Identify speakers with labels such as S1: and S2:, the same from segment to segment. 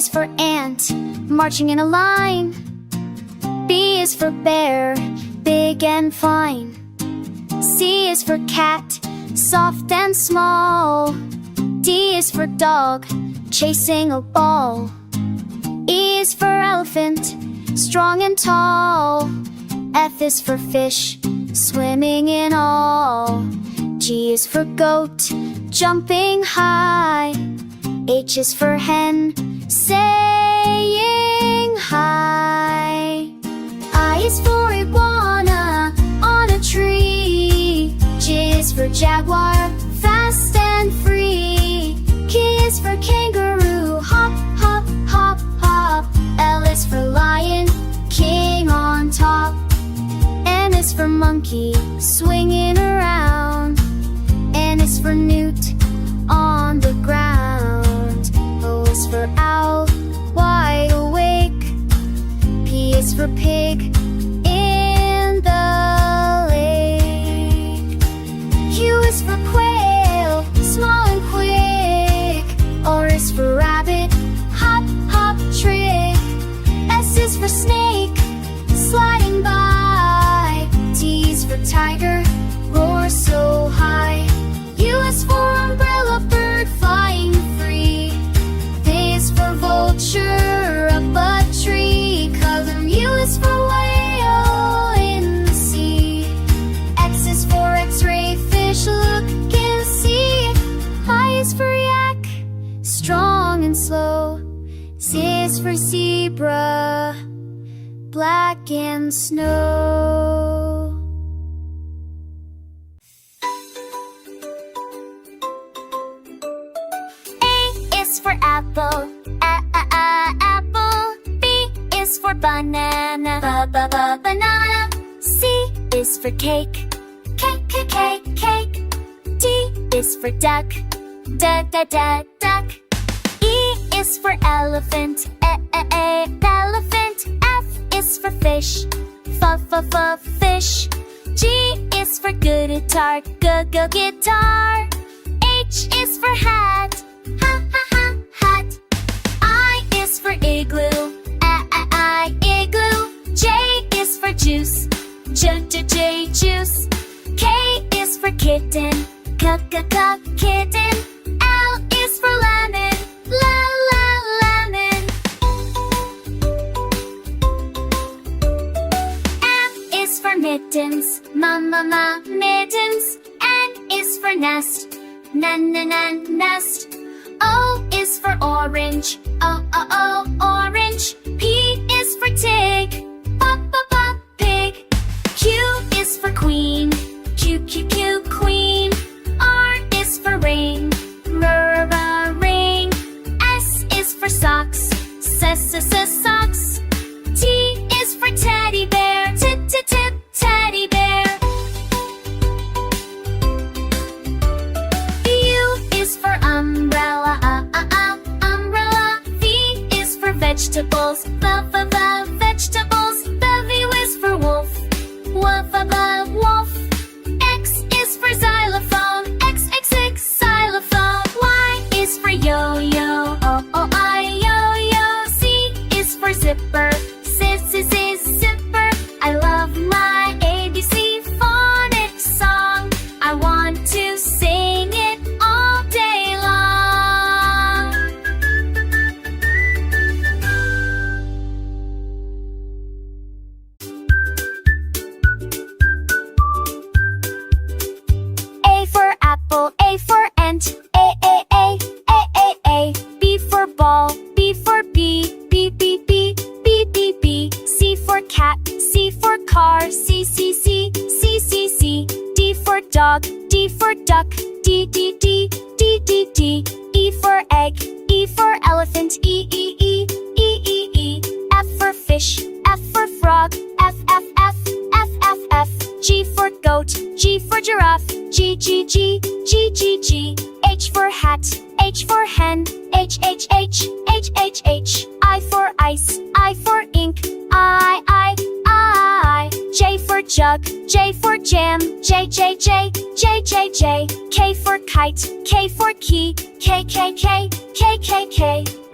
S1: is for ant, marching in a line. B is for bear, big and fine. C is for cat, soft and small. D is for dog, chasing a ball. E is for elephant, strong and tall. F is for fish, swimming in all. G is for goat, jumping high. H is for hen, saying hi. I is for iguana, on a tree. J is for jaguar, fast and free. K is for kangaroo, hop, hop, hop, hop. L is for lion, king on top. N is for monkey, swinging around. N is for newt, on the ground. O is for owl, wide awake. P is for pig, in the lake. Q is for quail, small and quick. R is for rabbit, hop, hop, trick. S is for snake, sliding by. T is for tiger, roar so high. U is for umbrella, bird flying free. V is for vulture, up a tree. Color U is for whale in the sea. X is for X-ray fish, look and see. Y is for yak, strong and slow. Z is for zebra, black and snow. For apple, apple. B is for banana, banana. C is for cake, cake. D is for duck, duck. E is for elephant, elephant. F is for fish, fish. G is for good guitar, guitar. H is for hat, hat. I is for igloo, igloo. J is for juice, juice. K is for kitten, kitten. L is for lemon, lemon. M is for mittens, mittens. N is for nest, nest. O is for orange, orange. P is for tig, pig. Q is for queen, queen. R is for ring, ring. S is for socks, socks. T is for teddy bear, teddy bear. U is for umbrella, umbrella. V is for vegetables, vegetables. W is for wolf, wolf. X is for xylophone, xylophone. Y is for yo-yo, yo-yo. Z is for zipper, zipper. I love my ABC phonics song. I want to sing it all day long. A for apple, A for ant, A. B for ball, B for bee, B. C for cat, C for car, C. D for dog, D for duck, D. E for egg, E for elephant, E. F for fish, F for frog, F. G for goat, G for giraffe, G. H for hat, H for hen, H. I for ice, I for ink, I. J for jug, J for jam, J. K for kite, K for key, K.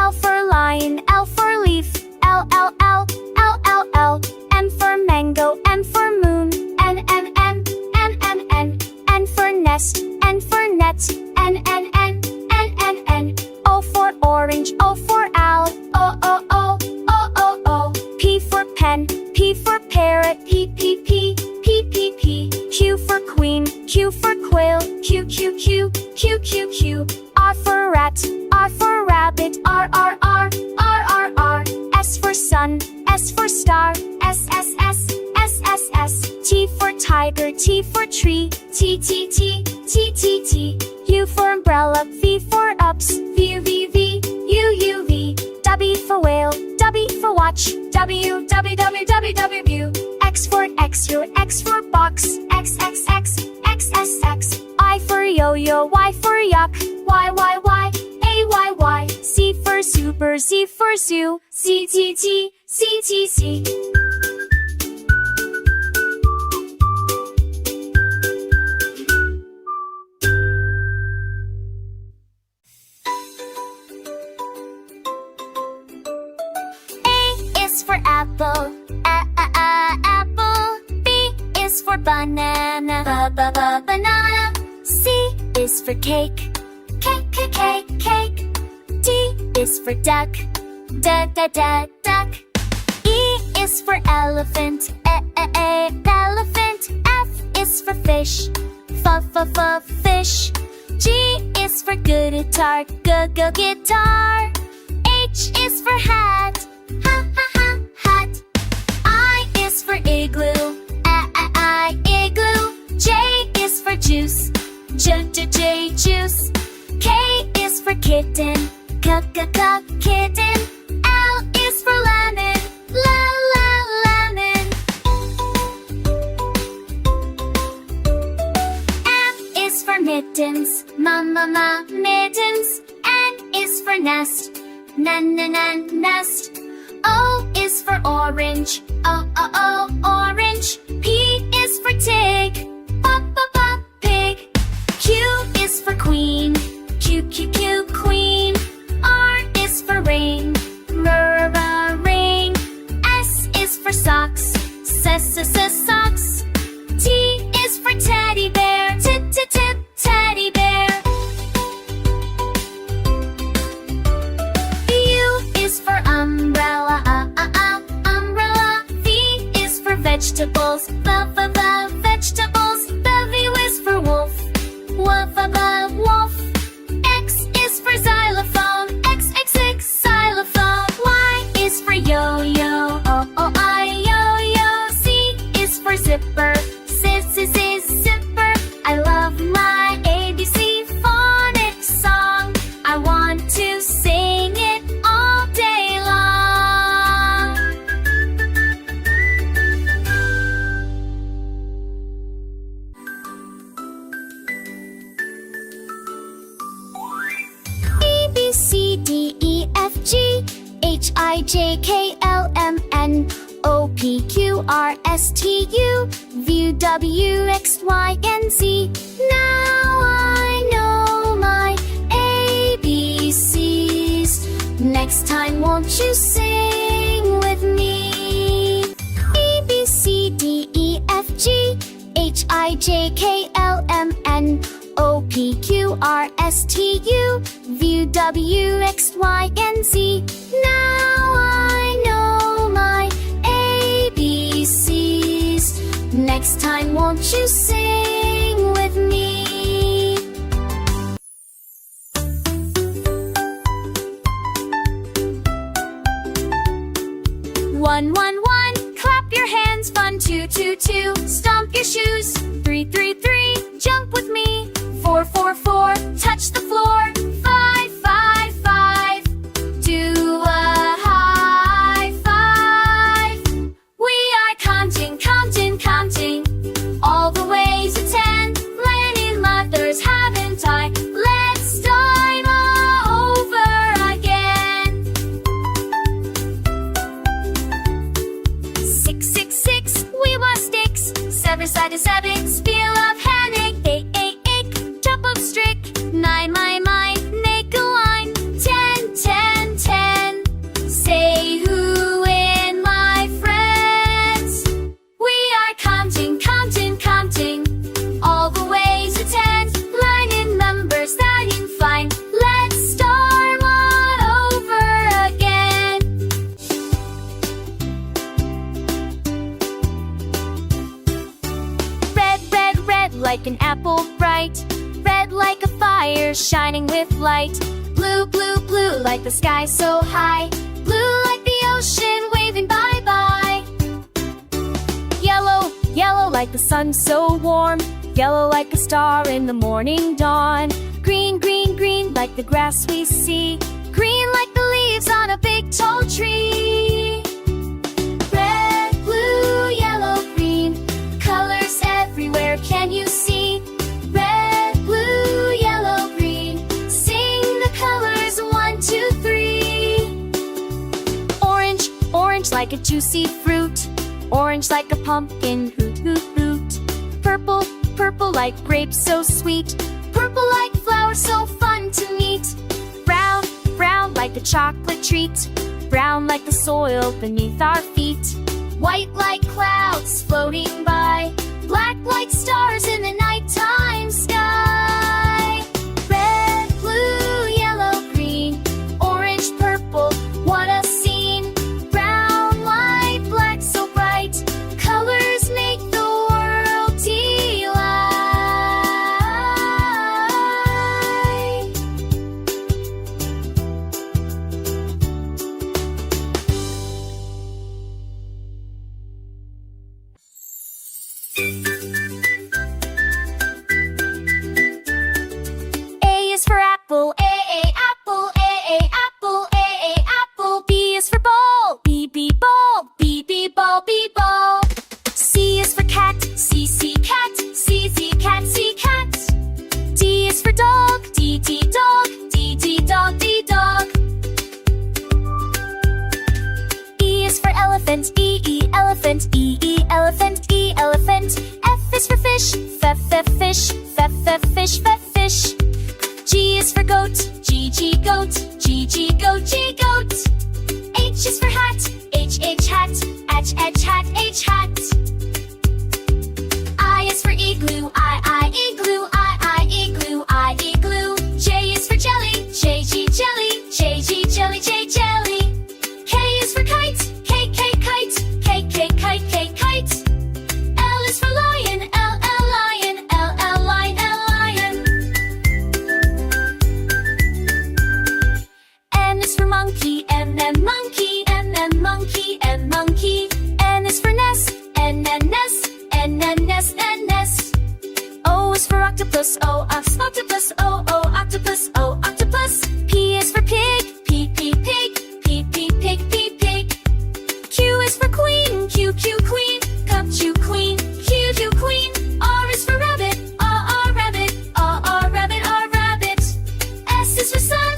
S1: L for lion, L for leaf, L, L, L, L, L, L. M for mango, M for moon, N, N, N, N, N, N. N for nest, N for net, N, N, N, N, N, N. O for orange, O for owl, O, O, O, O, O, O. P for pen, P for parrot, P, P, P, P, P, P. Q for queen, Q for quail, Q, Q, Q, Q, Q, Q. R for rat, R for rabbit, R, R, R, R, R, R. S for sun, S for star, S, S, S, S, S, S. T for tiger, T for tree, T, T, T, T, T, T. U for umbrella, V for ups, V, V, V, U, U, V. W for whale, W for watch, W, W, W, W, W. X for X-ray, X for box, X, X, X, X, S, X. I for yo-yo, Y for yuck, Y, Y, Y, A, Y, Y. Z for super, Z for zoo, C, T, T, C, T, C. A is for apple, apple. B is for banana, banana. C is for cake, cake. D is for duck, duck. E is for elephant, elephant. F is for fish, fish. G is for guitar, guitar. H is for hat, hat. I is for igloo, igloo. J is for juice, juice. K is for kitten, kitten. L is for lemon, lemon. M is for mittens, mittens. N is for nest, nest. O is for orange, orange. P is for pig, pig. Q is for queen, Q, queen. R is for ring, ring. S is for socks, socks. T is for teddy bear, teddy bear. U is for umbrella, umbrella. V is for vegetables, vegetables. W is for wolf, wolf. X is for xylophone, X, xylophone. Y is for yo-yo, yo-yo. Z is for zipper, zipper. I love my ABC phonics song. I want to sing it all day long. A, B, C, D, E, F, G, H, I, J, K, L, M, N, O, P, Q, R, S, T, U, V, W, X, Y, and Z. Now I know my ABCs. Next time won't you sing with me? A, B, C, D, E, F, G, H, I, J, K, L, M, N, O, P, Q, R, S, T, U, V, W, X, Y, and Z. Now I know my ABCs. Next time won't you sing with me? One, one, one, clap your hands, fun. Two, two, two, stomp your shoes. Three, three, three, jump with me. Four, four, four, touch the floor. Five, five, five, do a high five. We are counting, all the way to 10. Many mothers haven't I? Let's start over again. 6, 6, 6, we were sticks. 7 side to 7, spill of panic. 8, 8, 8, drop of strick. 9, my, make a line. 10, 10, 10. like an apple bright. Red like a fire shining with light. Blue, blue, blue like the sky so high. Blue like the ocean waving bye-bye. Yellow, yellow like the sun so warm. Yellow like a star in the morning dawn. Green, green, green like the grass we see. Green like the leaves on a big tall tree. Red, blue, yellow, green, colors everywhere, can you see? Red, blue, yellow, green, sing the colors 1, 2, 3. Orange, orange like a juicy fruit. Orange like a pumpkin, hoot, hoot, hoot. Purple, purple like grapes so sweet. Purple like flowers so fun to meet. Brown, brown like a chocolate treat. Brown like the soil beneath our feet. White like clouds floating by. Black like stars in the nighttime sky. Red, blue, yellow, green, orange, purple, what a scene. Brown, white, black so bright. Colors make the world delight. A is for apple, apple, apple, apple. B is for ball, ball, ball, ball. C is for cat, cat, cat, cat. D is for dog, dog, dog, dog. E is for elephant, elephant, elephant, elephant. F is for fish, fish, fish, fish. G is for goat, goat, goat, goat. H is for hat, hat, hat, hat. I is for igloo, igloo, igloo, igloo. J is for jelly, jelly, jelly. K is for kite, kite. L is for lion, lion, lion. N is for monkey, monkey, monkey, monkey. N is for nest, nest. O is for octopus, octopus, octopus, octopus. P is for pig, pig, pig. Q is for queen, queen. Cup, queen, Q, queen. R is for rabbit, rabbit, rabbit. S is for sun,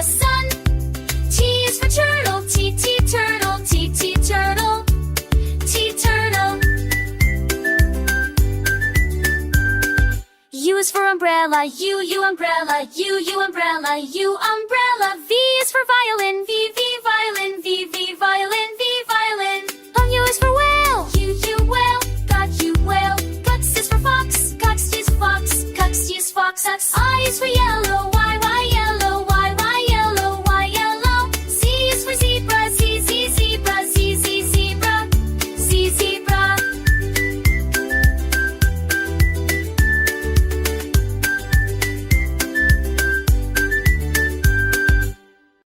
S1: sun. T is for turtle, turtle, turtle. Turtle. U is for umbrella, umbrella, umbrella. V is for violin,